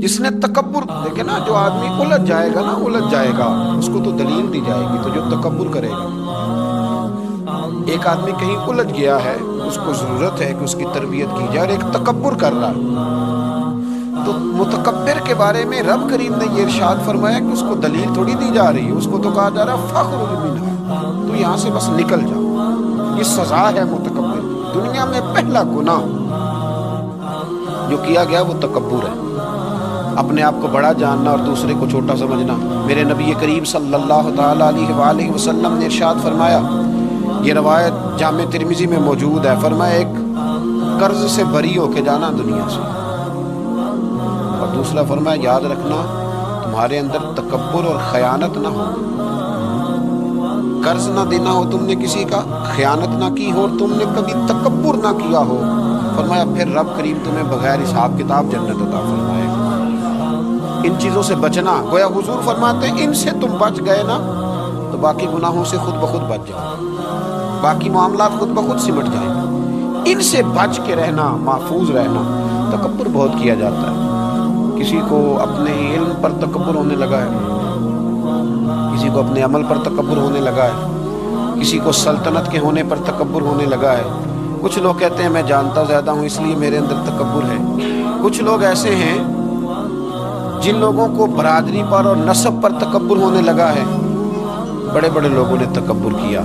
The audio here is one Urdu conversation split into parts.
جس نے تکبر، دیکھیں نا، جو آدمی الجھ جائے گا نا، الجھ جائے گا، اس کو تو دلیل دی جائے گی، تو جو تکبر کرے گا، ایک آدمی کہیں الجھ گیا ہے، اس کو ضرورت ہے کہ اس کی تربیت کی جائے، اور ایک تکبر کر رہا ہے، تو متکبر کے بارے میں رب کریم نے یہ ارشاد فرمایا کہ اس کو دلیل تھوڑی دی جا رہی ہے، اس کو تو کہا جا رہا ہے فخرج منہا، تو یہاں سے بس نکل جاؤ، یہ سزا ہے متکبر کی۔ دنیا میں پہلا گناہ جو کیا گیا وہ تکبر ہے، اپنے آپ کو بڑا جاننا اور دوسرے کو چھوٹا سمجھنا۔ میرے نبی کریم صلی اللہ تعالیٰ علیہ وآلہ وسلم نے ارشاد فرمایا، یہ روایت جامع ترمذی میں موجود ہے، فرمایا ایک قرض سے بری ہو کے جانا دنیا سے، اور دوسرا فرمایا یاد رکھنا تمہارے اندر تکبر اور خیانت نہ ہو، قرض نہ دینا ہو تم نے کسی کا، خیانت نہ کی ہو اور تم نے کبھی تکبر نہ کیا ہو، فرمایا پھر رب کریم تمہیں بغیر حساب کتاب جنت عطا فرمائے گا۔ ان چیزوں سے بچنا، گویا حضور فرماتے ہیں ان سے تم بچ گئے نا تو باقی گناہوں سے خود بخود بچ جاؤ، باقی معاملات خود بخود سمٹ جائیں گے۔ ان سے بچ کے رہنا، محفوظ رہنا۔ تکبر بہت کیا جاتا ہے، کسی کو اپنے علم پر تکبر ہونے لگا ہے، کسی کو اپنے عمل پر تکبر ہونے لگا ہے، کسی کو سلطنت کے ہونے پر تکبر ہونے لگا ہے۔ کچھ لوگ کہتے ہیں میں جانتا زیادہ ہوں اس لیے میرے اندر تکبر ہے۔ کچھ لوگ ایسے ہیں جن لوگوں کو برادری پر اور نسب پر تکبر ہونے لگا ہے۔ بڑے بڑے لوگوں نے تکبر کیا،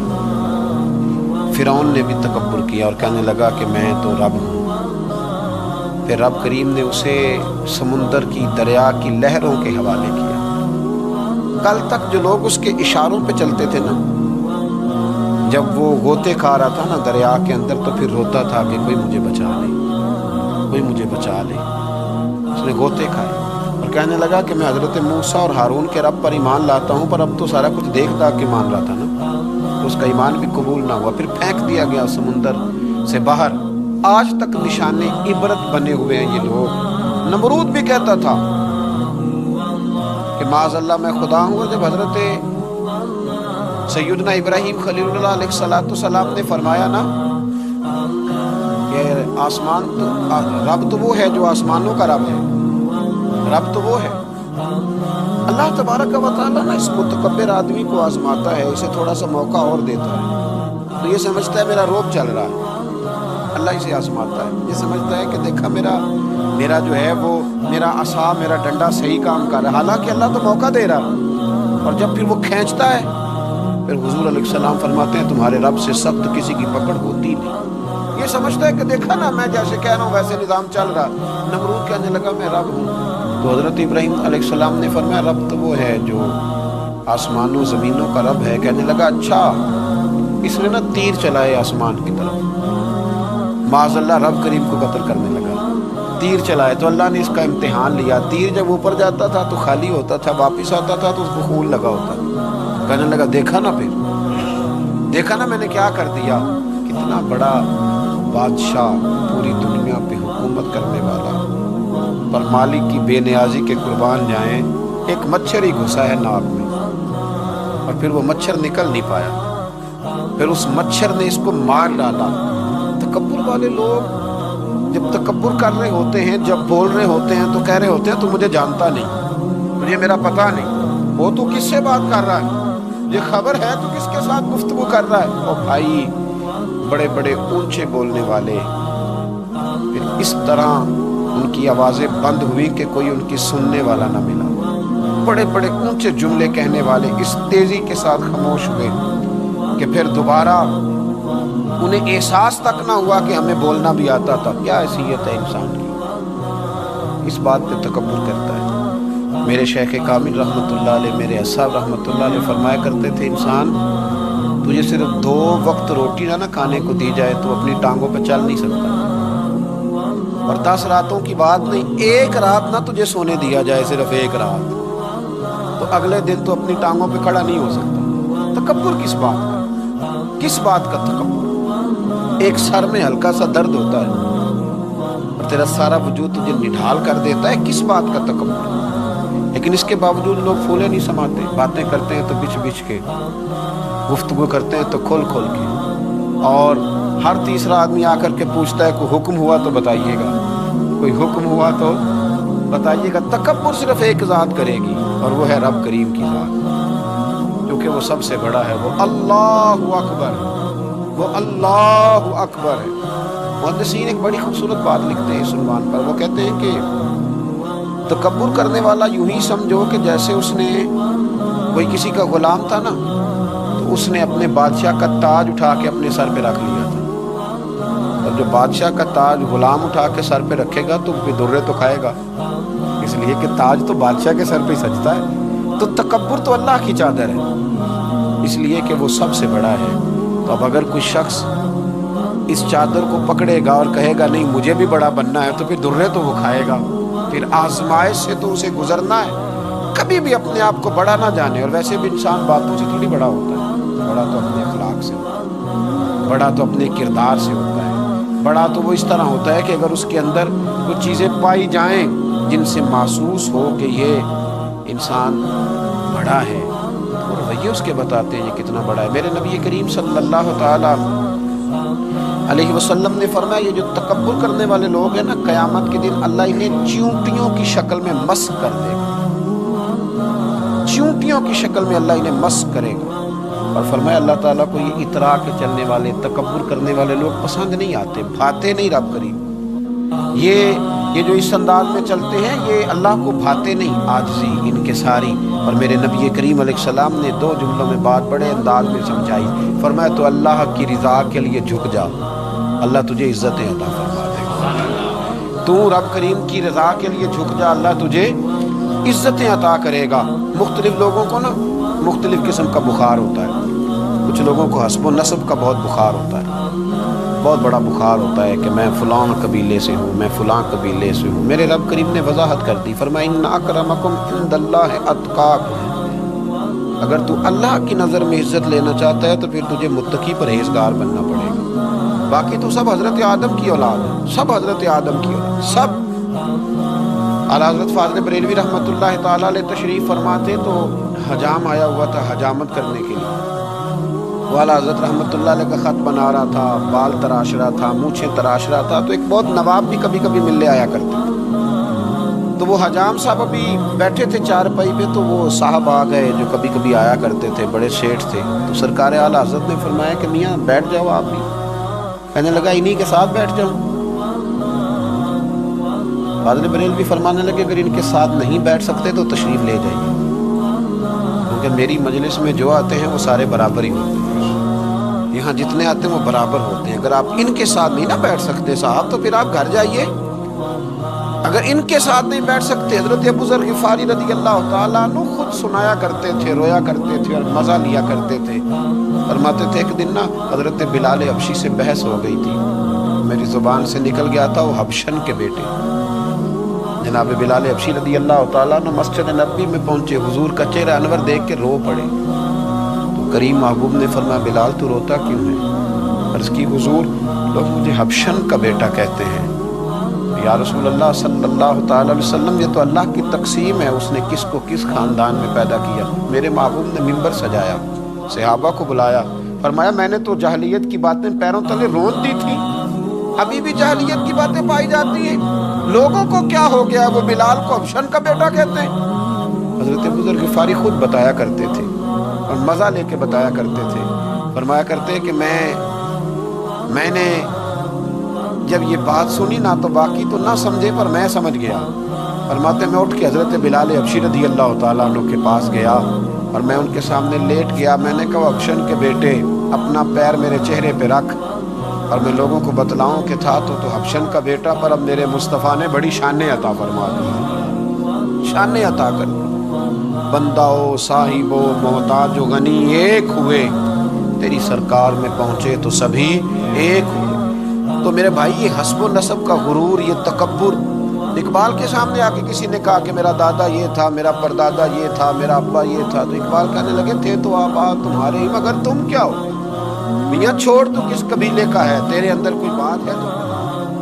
فرعون نے بھی تکبر کیا اور کہنے لگا کہ میں تو رب ہوں۔ پھر رب کریم نے اسے سمندر کی، دریا کی لہروں کے حوالے کیا۔ کل تک جو لوگ اس کے اشاروں پہ چلتے تھے نا، جب وہ غوطے کھا رہا تھا نا دریا کے اندر، تو پھر روتا تھا کہ کوئی مجھے بچا لے، کوئی مجھے بچا لے۔ اس نے غوطے کھائے اور کہنے لگا کہ میں حضرت موسیٰ اور ہارون کے رب پر ایمان لاتا ہوں، پر اب تو سارا کچھ دیکھ دا کے مان رہا تھا نا، تو اس کا ایمان بھی قبول نہ ہوا، پھر پھینک دیا گیا سمندر سے باہر۔ آج تک نشان عبرت بنے ہوئے ہیں یہ لوگ۔ نمرود بھی کہتا تھا کہ معاذ اللہ میں خدا ہوں، اور جب حضرت سیدنا ابراہیم خلیل اللہ علیہ السلام نے فرمایا نا کہ آسمان تو رب تو وہ ہے جو آسمانوں کا رب ہے، رب تو وہ ہے۔ اللہ تبارک و تعالیٰ نا اس متکبر آدمی کو آزماتا ہے، اسے تھوڑا سا موقع اور دیتا ہے، تو یہ سمجھتا ہے میرا روب چل رہا ہے، اللہ اسے آزماتا ہے، یہ سمجھتا ہے کہ دیکھا میرا جو ہے وہ میرا عصا، میرا ڈنڈا صحیح کام کر رہا ہے، حالانکہ اللہ تو موقع دے رہا ہے۔ اور جب پھر وہ کھینچتا ہے، پھر حضور علیہ السلام فرماتے ہیں تمہارے رب سے سخت کسی کی پکڑ ہوتی نہیں۔ یہ سمجھتا ہے کہ دیکھا نا میں جیسے کہہ رہا ہوں ویسے نظام چل رہا۔ نمرود کہنے لگا میں رب ہوں، تو حضرت ابراہیم علیہ السلام نے فرمایا رب تو وہ ہے جو آسمانوں زمینوں کا رب ہے۔ کہنے لگا اچھا، اس نے نا تیر چلائے آسمان کی طرف، معاذ اللہ رب کریم کو قتل کرنے لگا، تیر چلائے، تو اللہ نے اس کا امتحان لیا۔ تیر جب اوپر جاتا تھا تو خالی ہوتا تھا، واپس آتا تھا تو اس کو خون لگا ہوتا تھا۔ کہنے لگا دیکھا نا، پھر دیکھا نا میں نے کیا کر دیا۔ کتنا بڑا بادشاہ، پوری دنیا پہ حکومت کرنے والا، پر مالک کی بے نیازی کے قربان جائیں، ایک مچھر ہی گھسا ہے ناک میں، اور پھر وہ مچھر نکل نہیں پایا، پھر اس مچھر نے اس کو مار ڈالا۔ تکبر والے لوگ جب تکبر کر رہے ہوتے ہیں، جب بول رہے ہوتے ہیں تو کہہ رہے ہوتے ہیں تو مجھے جانتا نہیں، مجھے میرا پتہ نہیں، وہ تو کس سے بات کر رہا ہے، یہ خبر ہے تو کس کے ساتھ گفتگو کر رہا ہے۔ اور بھائی بڑے بڑے اونچے بولنے والے، پھر اس طرح ان کی آوازیں بند ہوئی کہ کوئی ان کی سننے والا نہ ملا۔ بڑے بڑے اونچے جملے کہنے والے اس تیزی کے ساتھ خاموش ہوئے کہ پھر دوبارہ انہیں احساس تک نہ ہوا کہ ہمیں بولنا بھی آتا تھا۔ کیا حیثیت ہے انسان کی، اس بات پہ تکبر کرتا ہے۔ میرے شیخ کامل رحمۃ اللہ علیہ، میرے اصحاب رحمۃ اللہ علیہ فرمایا کرتے تھے انسان تجھے صرف 2 وقت روٹی نہ کھانے کو دی جائے تو اپنی ٹانگوں پہ چل نہیں سکتا، اور 10 راتوں کی بات نہیں، 1 رات نہ تجھے سونے دیا جائے، صرف 1 رات، تو اگلے دن تو اپنی ٹانگوں پہ کھڑا نہیں ہو سکتا۔ تکبر کس بات کا، کس بات کا تکبر؟ ایک سر میں ہلکا سا درد ہوتا ہے اور تیرا سارا وجود تجھے نڈھال کر دیتا ہے، کس بات کا تکبر؟ لیکن اس کے باوجود لوگ پھولے نہیں سماتے، باتیں کرتے ہیں تو بچ بچ کے، گفتگو کرتے ہیں تو کھول کھول کے، اور ہر تیسرا آدمی آ کر کے پوچھتا ہے کوئی حکم ہوا تو بتائیے گا، کوئی حکم ہوا تو بتائیے گا تکبر صرف ایک ذات کرے گی اور وہ ہے رب کریم کی ذات، کیونکہ وہ سب سے بڑا ہے، وہ اللہ اکبر ہے، وہ اللہ اکبر ہے۔ محدثین ایک بڑی خوبصورت بات لکھتے ہیں اس عنوان پر، وہ کہتے ہیں کہ تکبر کرنے والا یوں ہی سمجھو کہ جیسے اس نے کوئی کسی کا غلام تھا نا، تو اس نے اپنے بادشاہ کا تاج اٹھا کے اپنے سر پہ رکھ لیا تھا، اور جو بادشاہ کا تاج غلام اٹھا کے سر پہ رکھے گا تو بدرے تو کھائے گا، اس لیے کہ تاج تو بادشاہ کے سر پہ ہی سجتا ہے۔ تو تکبر تو اللہ کی چادر ہے، اس لیے کہ وہ سب سے بڑا ہے۔ تو اب اگر کوئی شخص اس چادر کو پکڑے گا اور کہے گا نہیں مجھے بھی بڑا بننا ہے، تو پھر درے تو وہ کھائے گا، پھر آزمائش سے تو اسے گزرنا ہے۔ کبھی بھی اپنے آپ کو بڑا نہ جانے، اور ویسے بھی انسان باتوں سے تھوڑی بڑا ہوتا ہے، بڑا تو اپنے اخلاق سے ہوتا ہے، بڑا تو اپنے کردار سے ہوتا ہے، بڑا تو وہ اس طرح ہوتا ہے کہ اگر اس کے اندر کچھ چیزیں پائی جائیں جن سے محسوس ہو کہ یہ انسان بڑا ہے، اور رویے اس کے بتاتے ہیں یہ کتنا بڑا ہے۔ میرے نبی کریم صلی اللہ تعالی علیہ وسلم نے فرمایا یہ جو تکبر کرنے والے لوگ ہیں نا، قیامت کے دن اللہ انہیں چیونٹیوں کی شکل میں مسخ کر دے گا، چیونٹیوں کی شکل میں اللہ انہیں مسخ کرے گا۔ اور فرمایا اللہ تعالیٰ کو یہ اترا کے چلنے والے تکبر کرنے والے لوگ پسند نہیں آتے، بھاتے نہیں رب کریم، یہ جو اس انداز میں چلتے ہیں یہ اللہ کو بھاتے نہیں، عاجزی ان کے ساری۔ اور میرے نبی کریم علیہ السلام نے 2 جملوں میں بات بڑے انداز میں سمجھائی، فرمایا تو اللہ کی رضا کے لیے جھک جا، اللہ تجھے عزتیں عطا فرما دے گا۔ تو رب کریم کی رضا کے لیے جھک جا، اللہ تجھے عزتیں عطا کرے گا۔ مختلف لوگوں کو نا مختلف قسم کا بخار ہوتا ہے، کچھ لوگوں کو حسب و نسب کا بہت بخار ہوتا ہے، بہت بڑا بخار ہوتا ہے کہ میں فلاں قبیلے سے ہوں، میں فلاں قبیلے سے ہوں۔ میرے رب کریم نے وضاحت کر دی، فرمایا ان اکرمکم عند اللہ اتقاکم، اگر تو اللہ کی نظر میں عزت لینا چاہتا ہے تو پھر تجھے متقی پرہیزگار بننا پڑے گا۔ باقی تو سب حضرت آدم کی اولاد ہے، سب حضرت آدم کی اولاد، سب۔ اعلیٰ حضرت فاضل بریلوی رحمۃ اللہ تعالیٰ علیہ تشریف فرماتے تو حجام آیا ہوا تھا حجامت کرنے کے لیے، وہ اعلیٰ حضرت رحمۃ اللہ علیہ کا خط بنا رہا تھا، بال تراش رہا تھا، مونچھیں تراش رہا تھا، تو ایک بہت نواب بھی کبھی کبھی ملنے آیا کرتے تھے، تو وہ حجام صاحب ابھی بیٹھے تھے چارپائی پہ، تو وہ صاحب آ گئے جو کبھی کبھی آیا کرتے تھے، بڑے سیٹھ تھے، تو سرکار اعلیٰ حضرت نے فرمایا کہ میاں بیٹھ جاؤ آپ بھی، کہنے لگا انہی کے ساتھ بیٹھ جاؤں۔ فاضل بریلوی فرمانے لگے اگر ان کے ساتھ نہیں بیٹھ سکتے تو تشریف لے جائیے، کیونکہ میری مجلس میں جو آتے ہیں وہ سارے برابر ہی ہوتے ہیں، یہاں جتنے آتے ہیں وہ برابر ہوتے ہیں، اگر آپ ان کے ساتھ نہیں نہ بیٹھ سکتے صاحب تو پھر آپ گھر جائیے۔ اگر ان کے ساتھ نہیں بیٹھ سکتے، حضرت ابو ذر غفاری رضی اللہ تعالیٰ عنہ خود سنایا کرتے تھے، رویا کرتے تھے اور مزہ لیا کرتے تھے، فرماتے تھے ایک دن نا حضرت بلال حبشی سے بحث ہو گئی تھی، میری زبان سے نکل گیا تھا وہ حبشن کے بیٹے جناب بلال حبشی رضی اللہ تعالیٰ عنہ مسجد نبوی میں پہنچے، حضور کا چہرہ انور دیکھ کے رو پڑے، تو کریم محبوب نے فرمایا بلال تو روتا کیوں ہے؟ عرض کی حضور لوگ مجھے حبشن کا بیٹا کہتے ہیں۔ یا رسول اللہ صلی اللہ تعالیٰ علیہ وسلم یہ تو اللہ کی تقسیم ہے، اس نے کس کو کس خاندان میں پیدا کیا۔ میرے محبوب نے ممبر سجایا، صحابہ کو بلایا، فرمایا میں نے تو جاہلیت کی باتیں پیروں تلے رون دی تھی، ابھی بھی جاہلیت کی باتیں پائی جاتی ہیں، لوگوں کو کیا ہو گیا وہ بلال کو حبشن کا بیٹا کہتے ہیں۔ حضرت ابو ذر غفاری خود بتایا کرتے تھے اور مزہ لے کے بتایا کرتے تھے، فرمایا کرتے کہ میں نے جب یہ بات سنی نا تو باقی تو نہ سمجھے پر میں سمجھ گیا، فرماتے میں اٹھ کے حضرت بلال حبشی رضی اللہ تعالیٰ عنہ کے پاس گیا اور میں ان کے سامنے لیٹ گیا، میں نے کہا حبشن کے بیٹے اپنا پیر میرے چہرے پہ رکھ اور میں لوگوں کو بتلاؤں کہ تھا تو حبشن کا بیٹا، پر اب میرے مصطفیٰ نے بڑی شانیں عطا فرما دی، شانیں عطا کر دی، بندہ و صاحب و محتاج و غنی ایک ہوئے، تیری سرکار میں پہنچے تو سبھی ایک ہوئے۔ تو میرے بھائی یہ حسب و نسب کا غرور، یہ تکبر، اقبال کے سامنے آ کے کسی نے کہا کہ میرا دادا یہ تھا، میرا پردادا یہ تھا، میرا ابا یہ تھا، تو اقبال کہنے لگے تھے تو آبا تمہارے ہی مگر تم کیا ہو، میاں چھوڑ تو کس قبیلے کا ہے، تیرے اندر کوئی بات ہے تو